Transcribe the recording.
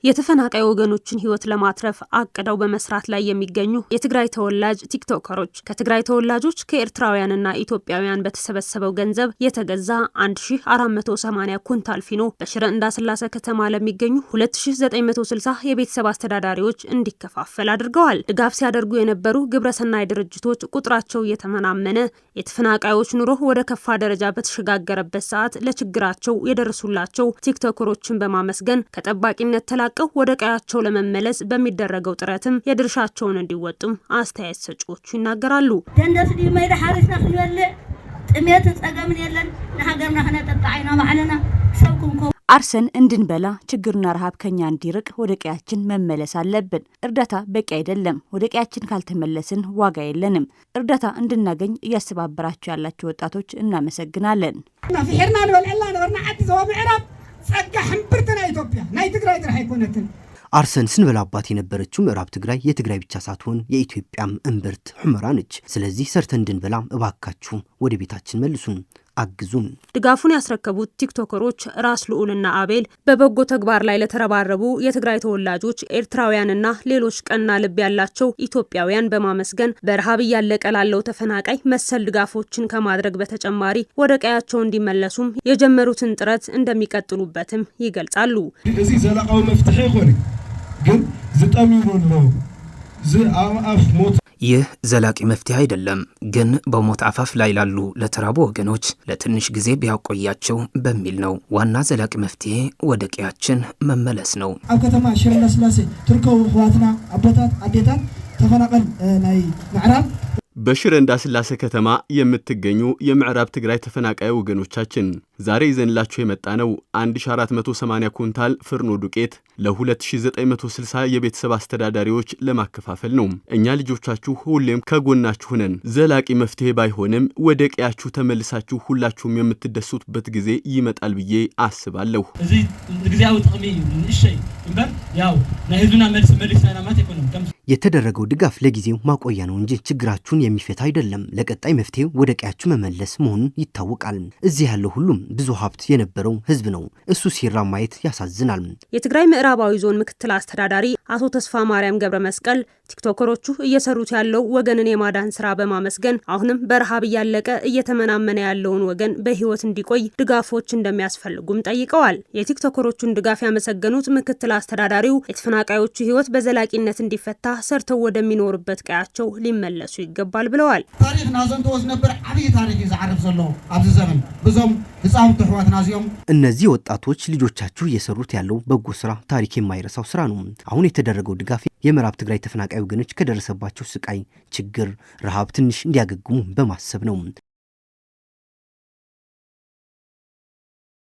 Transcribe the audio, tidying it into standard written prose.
የተፈናቃይ ወገኖችን ህይወት ለማትረፍ አቅደው በመስራት ላይ የሚገኙ የትግራይ ተወላጅ ቲክቶከሮች ከትግራይ ተወላጆች ከኤርትራውያንና ኢትዮጵያውያን በተሰበሰበው ገንዘብ የተገዛ 1480 ኩንታል ፊኖ በሽረ እንዳስላሴ ከተማ ለሚገኙ 2960 የቤተሰብ አስተዳዳሪዎች እንዲከፋፈል አድርገዋል። ድጋፍ ሲያደርጉ የነበሩ ግብረሰናይ ድርጅቶች ቁጥራቸው እየተመናመነ የተፈናቃዮች ኑሮ ወደ ከፋ ደረጃ በተሸጋገረበት ሰዓት ለችግራቸው የደረሱላቸው ቲክቶከሮችን በማመስገን ከጠባቂነት ተላቀው ወደ ቀያቸው ለመመለስ በሚደረገው ጥረትም የድርሻቸውን እንዲወጡም አስተያየት ሰጪዎቹ ይናገራሉ። ደንደስ ዲማይዳ ሐሪስና ይወለ ጥሜት ጸገምን የለን ለሀገርና ኸነጠጣይና ማዕለና ሰብኩም አርሰን እንድንበላ ችግርና ረሃብ ከኛ እንዲርቅ ወደ ቀያችን መመለስ አለብን። እርዳታ በቂ አይደለም። ወደ ቀያችን ካልተመለስን ዋጋ የለንም። እርዳታ እንድናገኝ እያስተባበራችሁ ያላችሁ ወጣቶች እናመሰግናለን። ፍሕርና ንበልዕላ ነበርና ዓዲ ዞባ ምዕራብ ጸጋ ሕምብርትና ኢትዮጵያ ናይ ትግራይ ጥራሕ አይኮነትን። አርሰን ስንበላባት የነበረችው ምዕራብ ትግራይ የትግራይ ብቻ ሳትሆን የኢትዮጵያም እምብርት ሁመራ ነች። ስለዚህ ሰርተን እንድንበላ እባካችሁ ወደ ቤታችን መልሱን፣ አግዙን። ድጋፉን ያስረከቡት ቲክቶከሮች ራስ ልዑልና አቤል በበጎ ተግባር ላይ ለተረባረቡ የትግራይ ተወላጆች ኤርትራውያንና ሌሎች ቀና ልብ ያላቸው ኢትዮጵያውያን በማመስገን በረሃብ እያለቀ ላለው ተፈናቃይ መሰል ድጋፎችን ከማድረግ በተጨማሪ ወደ ቀያቸው እንዲመለሱም የጀመሩትን ጥረት እንደሚቀጥሉበትም ይገልጻሉ። እዚህ ዘላቃዊ መፍትሄ ሆነ ግን ዝጠሚሩ ነው ዝአፍ ሞት ይህ ዘላቂ መፍትሄ አይደለም፣ ግን በሞት አፋፍ ላይ ላሉ ለተራቡ ወገኖች ለትንሽ ጊዜ ቢያቆያቸው በሚል ነው። ዋና ዘላቂ መፍትሄ ወደ ቀያችን መመለስ ነው። ኣብ ከተማ ሽረ እንዳስላሴ ትርከቡ ህዋትና አቦታት አዴታት ተፈናቀል ናይ ምዕራብ በሽረ እንዳስላሴ ከተማ የምትገኙ የምዕራብ ትግራይ ተፈናቃይ ወገኖቻችን ዛሬ ይዘንላችሁ የመጣነው 1480 ኩንታል ፍርኖ ዱቄት ለ2960 የቤተሰብ አስተዳዳሪዎች ለማከፋፈል ነው። እኛ ልጆቻችሁ ሁሌም ከጎናችሁ ነን። ዘላቂ መፍትሄ ባይሆንም ወደ ቀያችሁ ተመልሳችሁ ሁላችሁም የምትደሱበት ጊዜ ይመጣል ብዬ አስባለሁ። እዚ ግዚያው ጥቅሚ ንሽይ እንበር ያው ናይዙና መልስና ማለት ይኮንም የተደረገው ድጋፍ ለጊዜው ማቆያ ነው እንጂ ችግራችሁን የሚፈታ አይደለም። ለቀጣይ መፍትሄው ወደ ቀያችሁ መመለስ መሆኑን ይታወቃል። እዚህ ያለው ሁሉም ብዙ ሀብት የነበረው ህዝብ ነው። እሱ ሲራ ማየት ያሳዝናል። የትግራይ ምዕራባዊ ዞን ምክትል አስተዳዳሪ አቶ ተስፋ ማርያም ገብረ መስቀል ቲክቶከሮቹ እየሰሩት ያለው ወገንን የማዳን ስራ በማመስገን አሁንም በረሃብ እያለቀ እየተመናመነ ያለውን ወገን በህይወት እንዲቆይ ድጋፎች እንደሚያስፈልጉም ጠይቀዋል። የቲክቶከሮቹን ድጋፍ ያመሰገኑት ምክትል አስተዳዳሪው የተፈናቃዮቹ ህይወት በዘላቂነት እንዲፈታ ሰርተው ወደሚኖርበት ቀያቸው ሊመለሱ ይገባል ብለዋል። ታሪክ ናዘን ተወስ ነበር አብይ ታሪክ ይዛዓርፍ ዘሎ ኣብዚ ዘመን ብዙም ህፃውንት ህዋትና ዚኦም እነዚህ ወጣቶች ልጆቻችሁ እየሰሩት ያለው በጎ ስራ ታሪክ የማይረሳው ስራ ነው። አሁን የተደረገው ድጋፍ የምዕራብ ትግራይ ተፈናቃይ ወገኖች ከደረሰባቸው ስቃይ፣ ችግር፣ ረሃብ ትንሽ እንዲያገግሙ በማሰብ ነው።